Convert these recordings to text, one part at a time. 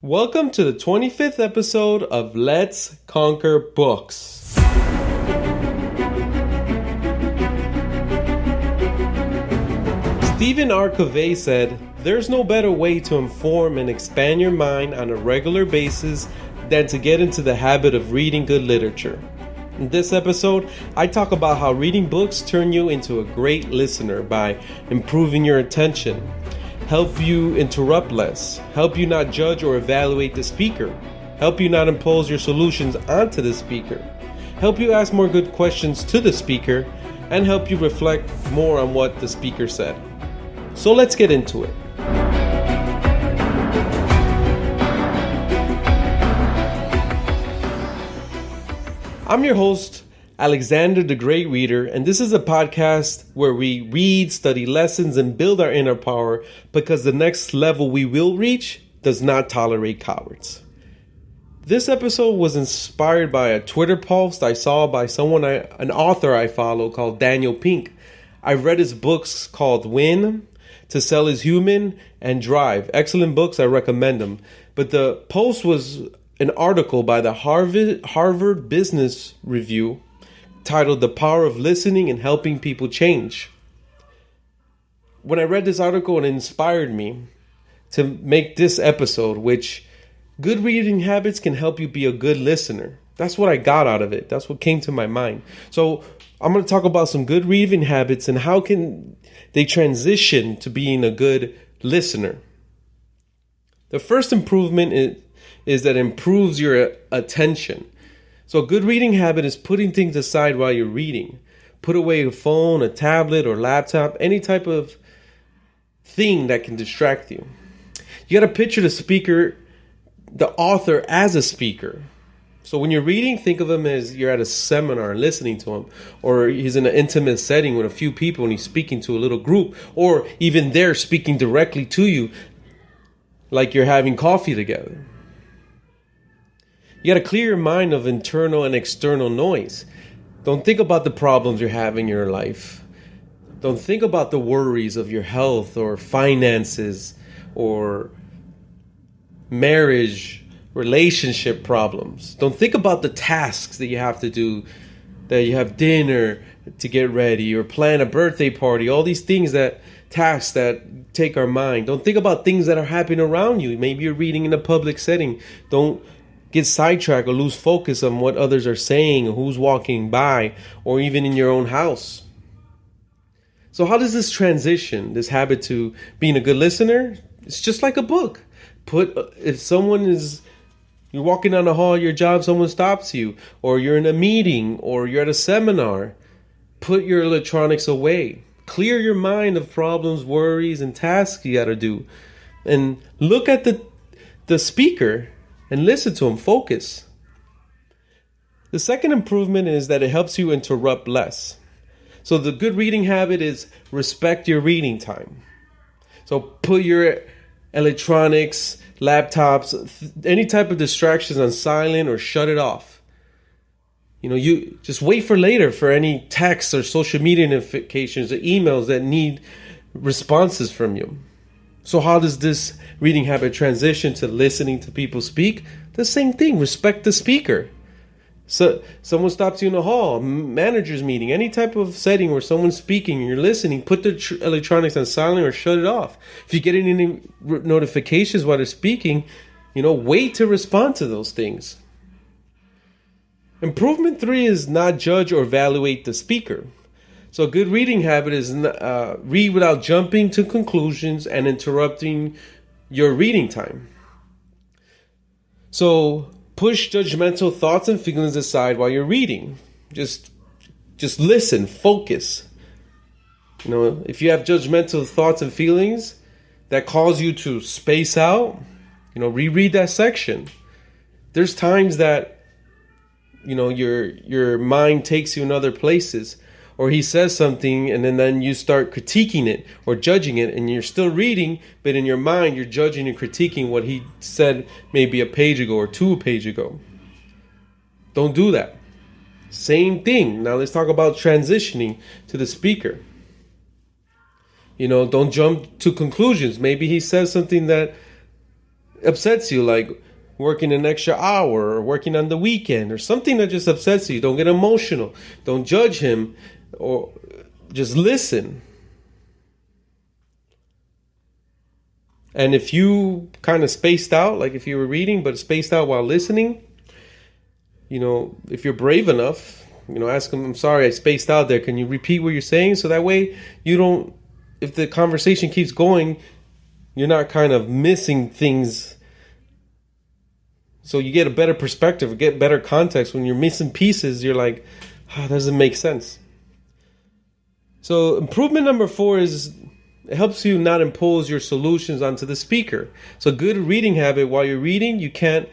Welcome to the 25th episode of Let's Conquer Books. Stephen R. Covey said, "There's no better way to inform and expand your mind on a regular basis than to get into the habit of reading good literature." In this episode, I talk about how reading books turn you into a great listener by improving your attention, help you interrupt less, help you not judge or evaluate the speaker, help you not impose your solutions onto the speaker, help you ask more good questions to the speaker, and help you reflect more on what the speaker said. So let's get into it. I'm your host, Alexander the Great Reader, and this is a podcast where we read, study lessons, and build our inner power because the next level we will reach does not tolerate cowards. This episode was inspired by a Twitter post I saw by an author I follow called Daniel Pink. I read his books called Win, To Sell Is Human, and Drive. Excellent books, I recommend them. But the post was an article by the Harvard Business Review titled "The Power of Listening and Helping People Change." When I read this article, it inspired me to make this episode, which good reading habits can help you be a good listener. That's what I got out of it. That's what came to my mind. So I'm going to talk about some good reading habits and how can they transition to being a good listener. The first improvement is that it improves your attention. So a good reading habit is putting things aside while you're reading. Put away a phone, a tablet, or laptop, any type of thing that can distract you. You got to picture the author as a speaker. So when you're reading, think of him as you're at a seminar and listening to him. Or he's in an intimate setting with a few people and he's speaking to a little group. Or even they're speaking directly to you like you're having coffee together. You got to clear your mind of internal and external noise. Don't think about the problems you're having in your life. Don't think about the worries of your health or finances or marriage, relationship problems. Don't think about the tasks that you have to do, that you have dinner to get ready or plan a birthday party, all these tasks that take our mind. Don't think about things that are happening around you. Maybe you're reading in a public setting. Don't get sidetracked or lose focus on what others are saying or who's walking by or even in your own house. So how does this transition, this habit to being a good listener? It's just like a book. If you're walking down the hall at your job, someone stops you, or you're in a meeting, or you're at a seminar, put your electronics away. Clear your mind of problems, worries, and tasks you got to do. And look at the speaker and listen to him, focus. The second improvement is that it helps you interrupt less. So the good reading habit is respect your reading time. So put your electronics, laptops, any type of distractions on silent or shut it off. You just wait for later for any texts or social media notifications or emails that need responses from you. So how does this reading habit transition to listening to people speak? The same thing, respect the speaker. So someone stops you in the hall, manager's meeting, any type of setting where someone's speaking and you're listening, put the electronics on silent or shut it off. If you get any notifications while they're speaking, wait to respond to those things. Improvement 3 is not judge or evaluate the speaker. So a good reading habit is read without jumping to conclusions and interrupting your reading time. So push judgmental thoughts and feelings aside while you're reading. Just listen, focus. If you have judgmental thoughts and feelings that cause you to space out, reread that section. There's times that your mind takes you in other places. Or he says something and then you start critiquing it or judging it and you're still reading, but in your mind you're judging and critiquing what he said maybe a page ago or 2 pages ago. Don't do that. Same thing. Now let's talk about transitioning to the speaker. Don't jump to conclusions. Maybe he says something that upsets you, like working an extra hour or working on the weekend or something that just upsets you. Don't get emotional. Don't judge him, or just listen. And if you kind of spaced out, like if you were reading but spaced out while listening, if you're brave enough, ask him, I'm sorry, I spaced out there. Can you repeat what you're saying? So that way if the conversation keeps going, you're not kind of missing things. So you get a better perspective, get better context. When you're missing pieces, you're like, that doesn't make sense. So improvement number 4 is it helps you not impose your solutions onto the speaker. So a good reading habit, while you're reading, you can't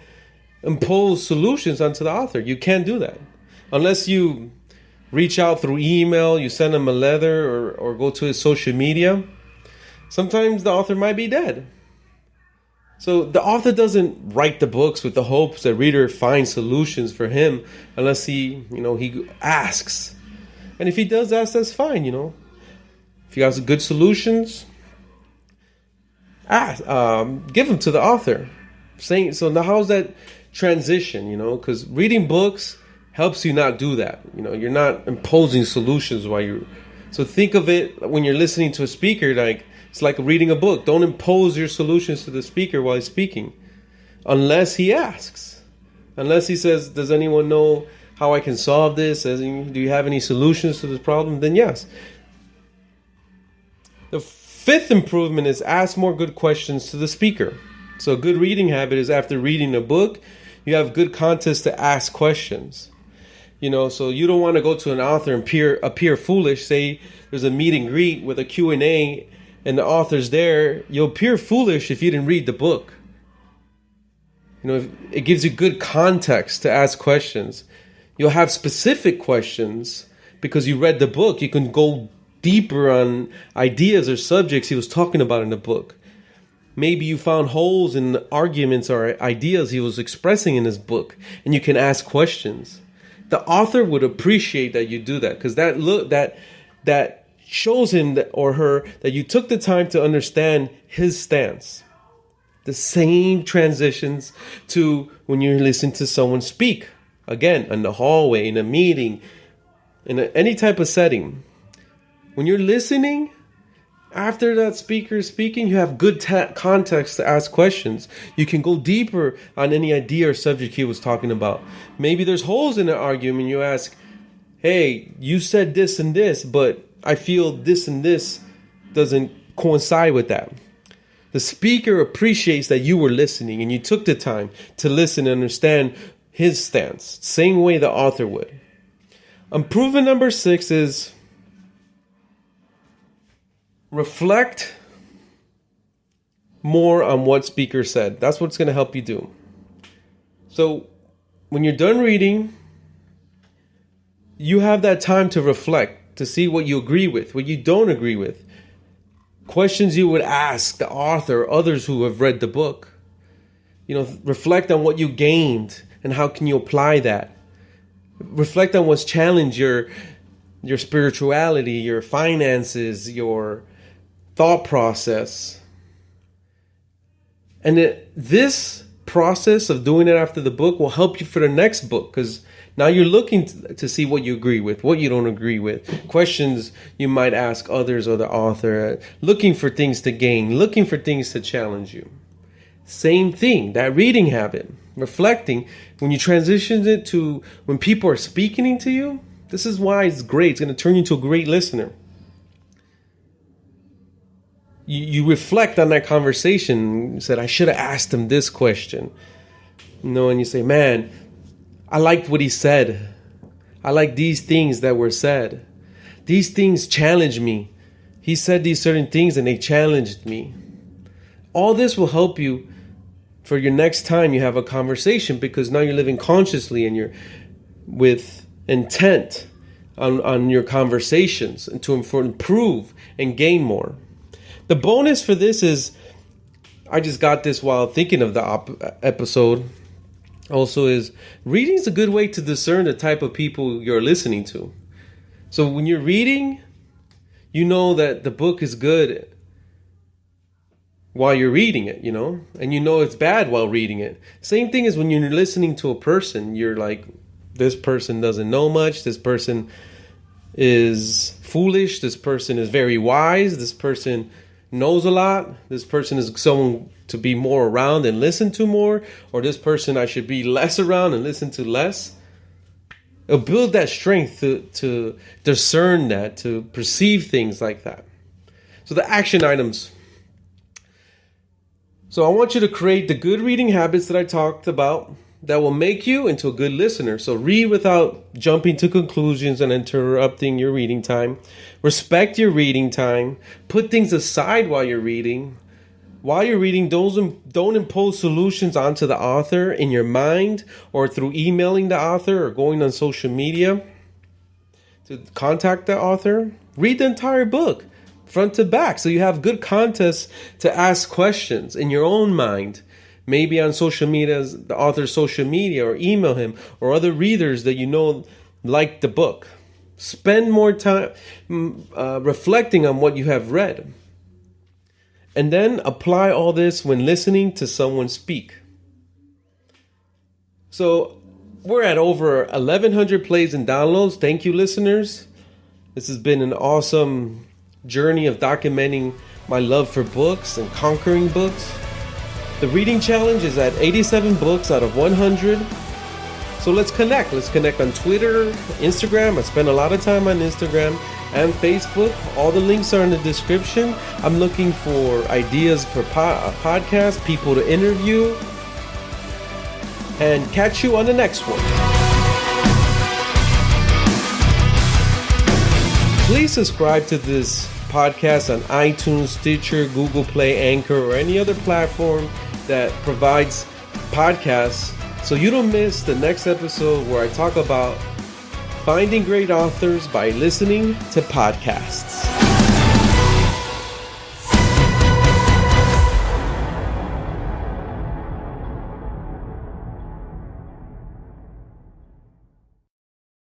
impose solutions onto the author. You can't do that. Unless you reach out through email, you send him a letter or go to his social media. Sometimes the author might be dead. So the author doesn't write the books with the hopes that reader finds solutions for him unless he asks. And if he does ask, that's fine, If he has good solutions, give them to the author. So now how's that transition, Because reading books helps you not do that. You're not imposing solutions while you're... So think of it when you're listening to a speaker, like it's like reading a book. Don't impose your solutions to the speaker while he's speaking. Unless he asks. Unless he says, does anyone know how I can solve this? Do you have any solutions to this problem? Then yes. The 5th improvement is ask more good questions to the speaker. So a good reading habit is after reading a book, you have good context to ask questions. So you don't want to go to an author and appear foolish. Say there's a meet and greet with a Q&A and the author's there. You'll appear foolish if you didn't read the book. It gives you good context to ask questions. You'll have specific questions because you read the book. You can go deeper on ideas or subjects he was talking about in the book. Maybe you found holes in the arguments or ideas he was expressing in his book, and you can ask questions. The author would appreciate that you do that, because that shows him or her that you took the time to understand his stance. The same transitions to when you listen to someone speak. Again, in the hallway, in a meeting, in any type of setting. When you're listening, after that speaker is speaking, you have good context to ask questions. You can go deeper on any idea or subject he was talking about. Maybe there's holes in the argument. You ask, hey, you said this and this, but I feel this and this doesn't coincide with that. The speaker appreciates that you were listening and you took the time to listen and understand his stance, same way the author would. Improvement number 6 is reflect more on what speaker said. That's what's going to help you do. So when you're done reading, you have that time to reflect, to see what you agree with, what you don't agree with. Questions you would ask the author, others who have read the book. Reflect on what you gained and how can you apply that. Reflect on what's challenged your spirituality, your finances, your thought process. And this process of doing it after the book will help you for the next book, because now you're looking to see what you agree with, what you don't agree with, questions you might ask others or the author, looking for things to gain, looking for things to challenge you. Same thing, that reading habit, reflecting, when you transition it to when people are speaking to you, this is why it's great. It's going to turn you into a great listener. You reflect on that conversation. You said, I should have asked him this question. And you say, man, I liked what he said. I like these things that were said. These things challenged me. He said these certain things and they challenged me. All this will help you for your next time you have a conversation, because now you're living consciously and you're with intent on your conversations and to improve and gain more. The bonus for this is, I just got this while thinking of the episode, also is reading is a good way to discern the type of people you're listening to. So when you're reading, you know that the book is good while you're reading it, and it's bad while reading it. Same thing as when you're listening to a person, you're like, this person doesn't know much, this person is foolish, this person is very wise, this person knows a lot, this person is someone to be more around and listen to more, or this person I should be less around and listen to less. It'll build that strength to discern that, to perceive things like that. So the action items. So I want you to create the good reading habits that I talked about that will make you into a good listener. So read without jumping to conclusions and interrupting your reading time. Respect your reading time. Put things aside while you're reading. While you're reading, don't impose solutions onto the author in your mind or through emailing the author or going on social media to contact the author. Read the entire book, front to back, so you have good context to ask questions in your own mind. Maybe on social media, the author's social media, or email him, or other readers that like the book. Spend more time reflecting on what you have read. And then apply all this when listening to someone speak. So we're at over 1,100 plays and downloads. Thank you, listeners. This has been an awesome journey of documenting my love for books and conquering books. The reading challenge is at 87 books out of 100. So let's connect. Let's connect on Twitter, Instagram. I spend a lot of time on Instagram and Facebook. All the links are in the description. I'm looking for ideas for podcasts, people to interview, and catch you on the next one. Please subscribe to this podcast on iTunes, Stitcher, Google Play, Anchor, or any other platform that provides podcasts, so you don't miss the next episode where I talk about finding great authors by listening to podcasts.